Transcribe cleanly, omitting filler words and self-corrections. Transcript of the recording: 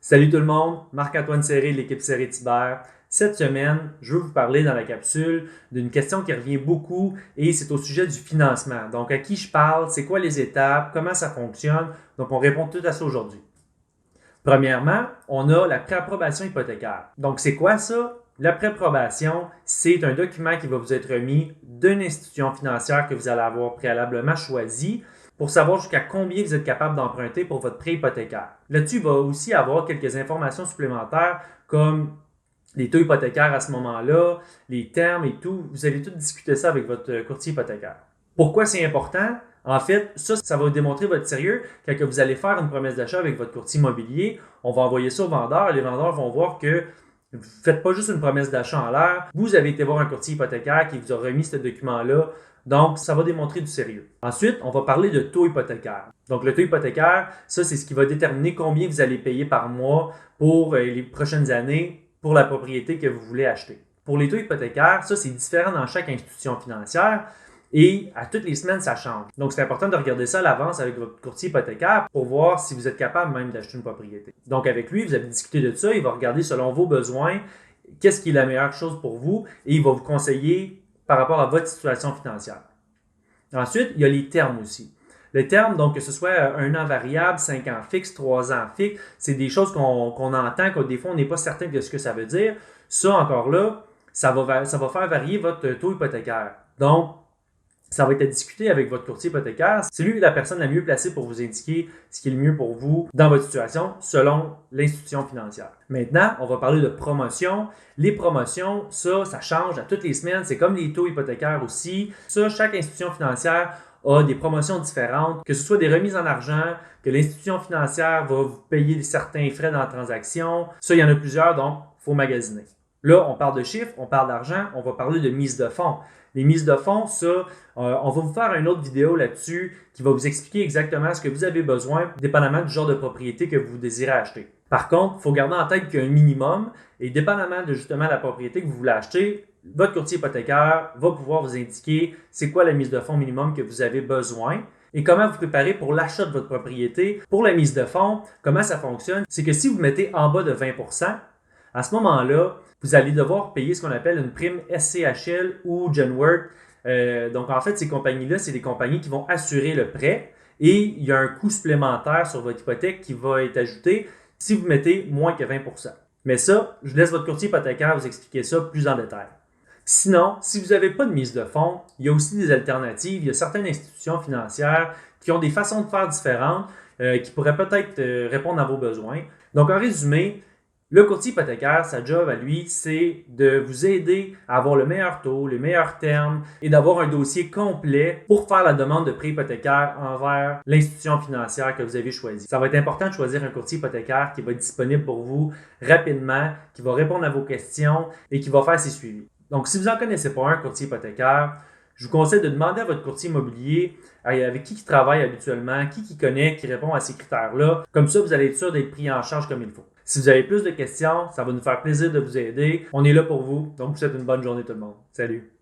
Salut tout le monde, Marc-Antoine Serré de l'équipe Serré Tiber. Cette semaine, je veux vous parler dans la capsule d'une question qui revient beaucoup et c'est au sujet du financement. Donc, à qui je parle, c'est quoi les étapes, comment ça fonctionne. Donc, on répond tout à ça aujourd'hui. Premièrement, on a la préapprobation hypothécaire. Donc, c'est quoi ça? La préapprobation, c'est un document qui va vous être remis d'une institution financière que vous allez avoir préalablement choisie pour savoir jusqu'à combien vous êtes capable d'emprunter pour votre prêt hypothécaire. Là-dessus, il va aussi avoir quelques informations supplémentaires comme les taux hypothécaires à ce moment-là, les termes et tout. Vous allez tout discuter ça avec votre courtier hypothécaire. Pourquoi c'est important? En fait, ça va démontrer votre sérieux quand vous allez faire une promesse d'achat avec votre courtier immobilier. On va envoyer ça aux vendeurs. Les vendeurs vont voir que vous ne faites pas juste une promesse d'achat en l'air. Vous avez été voir un courtier hypothécaire qui vous a remis ce document-là. Donc, ça va démontrer du sérieux. Ensuite, on va parler de taux hypothécaire. Donc, le taux hypothécaire, ça, c'est ce qui va déterminer combien vous allez payer par mois pour les prochaines années pour la propriété que vous voulez acheter. Pour les taux hypothécaires, ça, c'est différent dans chaque institution financière. Et à toutes les semaines, ça change. Donc, c'est important de regarder ça à l'avance avec votre courtier hypothécaire pour voir si vous êtes capable même d'acheter une propriété. Donc, avec lui, vous allez discuter de ça. Il va regarder selon vos besoins, qu'est-ce qui est la meilleure chose pour vous et il va vous conseiller par rapport à votre situation financière. Ensuite, il y a les termes aussi. Les termes, donc que ce soit 1 an variable, 5 ans fixe, 3 ans fixe, c'est des choses qu'on entend, que des fois, on n'est pas certain de ce que ça veut dire. Ça, encore là, ça va faire varier votre taux hypothécaire. Donc, ça va être à discuter avec votre courtier hypothécaire. C'est lui la personne la mieux placée pour vous indiquer ce qui est le mieux pour vous dans votre situation selon l'institution financière. Maintenant, on va parler de promotion. Les promotions, ça change à toutes les semaines. C'est comme les taux hypothécaires aussi. Ça, chaque institution financière a des promotions différentes, que ce soit des remises en argent, que l'institution financière va vous payer certains frais dans la transaction. Ça, il y en a plusieurs, donc il faut magasiner. Là, on parle de chiffres, on parle d'argent, on va parler de mise de fonds. Les mises de fonds, ça, on va vous faire une autre vidéo là-dessus qui va vous expliquer exactement ce que vous avez besoin, dépendamment du genre de propriété que vous désirez acheter. Par contre, il faut garder en tête qu'il y a un minimum et dépendamment de justement la propriété que vous voulez acheter, votre courtier hypothécaire va pouvoir vous indiquer c'est quoi la mise de fonds minimum que vous avez besoin et comment vous préparer pour l'achat de votre propriété. Pour la mise de fonds, comment ça fonctionne? C'est que si vous mettez en bas de 20%, à ce moment-là, vous allez devoir payer ce qu'on appelle une prime SCHL ou Genworth. Donc, en fait, ces compagnies-là, c'est des compagnies qui vont assurer le prêt et il y a un coût supplémentaire sur votre hypothèque qui va être ajouté si vous mettez moins que 20%. Mais ça, je laisse votre courtier hypothécaire vous expliquer ça plus en détail. Sinon, si vous n'avez pas de mise de fonds, il y a aussi des alternatives. Il y a certaines institutions financières qui ont des façons de faire différentes qui pourraient peut-être répondre à vos besoins. Donc, en résumé, le courtier hypothécaire, sa job à lui, c'est de vous aider à avoir le meilleur taux, les meilleurs termes et d'avoir un dossier complet pour faire la demande de prêt hypothécaire envers l'institution financière que vous avez choisie. Ça va être important de choisir un courtier hypothécaire qui va être disponible pour vous rapidement, qui va répondre à vos questions et qui va faire ses suivis. Donc, si vous n'en connaissez pas un courtier hypothécaire, je vous conseille de demander à votre courtier immobilier avec qui il travaille habituellement, qui connaît, qui répond à ces critères-là. Comme ça, vous allez être sûr d'être pris en charge comme il faut. Si vous avez plus de questions, ça va nous faire plaisir de vous aider. On est là pour vous. Donc, je vous souhaite une bonne journée tout le monde. Salut!